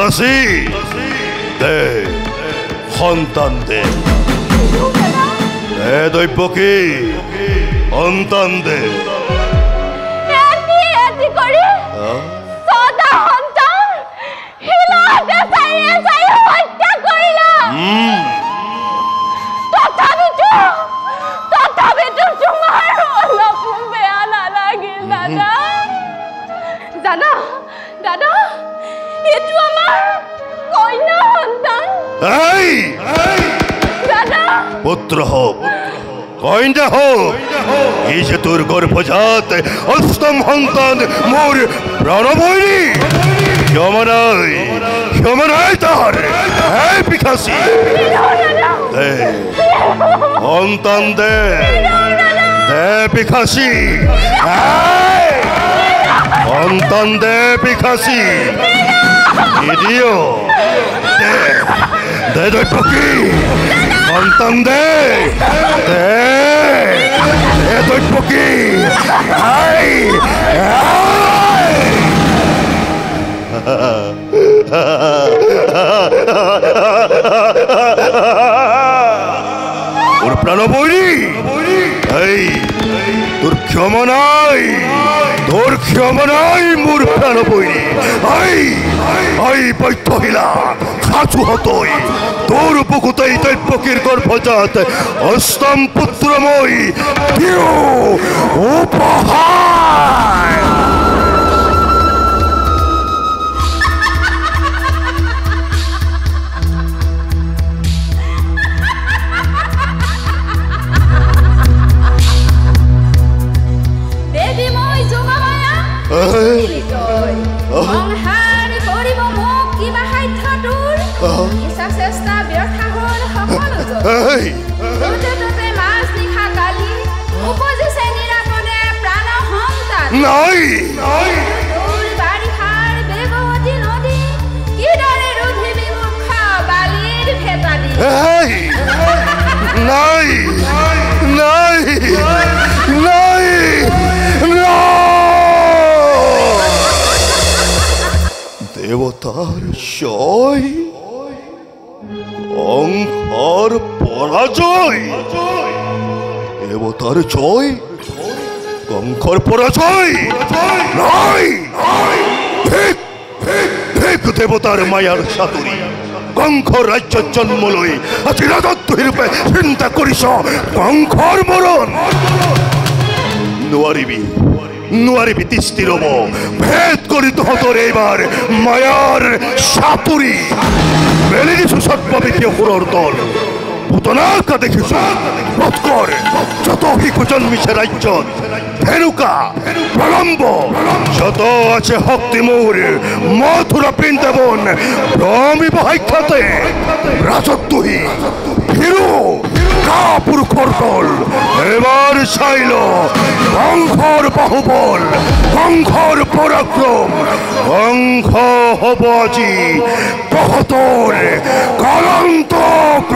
বিকাশী দে সন্তান দে দৈপকী সন্তান দে পুত্র হোক কইনা হোক এই যে তোর গর্ভজাত অষ্টম সন্তান মোর প্রাণবৈরী ক্ষমনাই তার বিকাশী দে সন্তান দে বিকাশী সন্তান দে বিকাশী দিও দে দৈপকী সন্তান দে দৈপকী ওর প্রাণবৈরী তোর ক্ষমা নাই মোর প্রাণবৈরী বৈঠহিলা খাচু হতই তোর বুকুতেই দৈপকীর গর্ভজাত অষ্টম পুত্রময় উপহার নাই দেবতার জয় কংসর পরাজয় দেবতার জয় কংসর পরাজয় নাই দেবতার মায়ার সাতুরি কংসর রাজ্য জন্ম লই আজি রাজত্ব রূপে চিন্তা করিস কংসর মরণ নোৱাৰিবি তিষ্ঠি ৰব ভেদ কৰি তহঁতৰ এইবাৰ মায়াৰ সাতুৰি মেলি দিছো সৰ্ববিধি অসুৰৰ দল পুতনাকা দেখিছো বৎকৰ যত শিশু জন্মিছে ৰাজ্যত ধেনুকা প্ৰলম্ব যত আছে শক্তি মোৰ মথুৰা বৃন্দাবন ভ্ৰমিব সাক্ষাতে ৰাজত্বহী হিৰো পুৰুষৰ দল এবাৰ চাইল কংসৰ বাহুবল কংসৰ পৰাক্ৰম কংস হ'ব আজি তহঁতৰ কলন্তক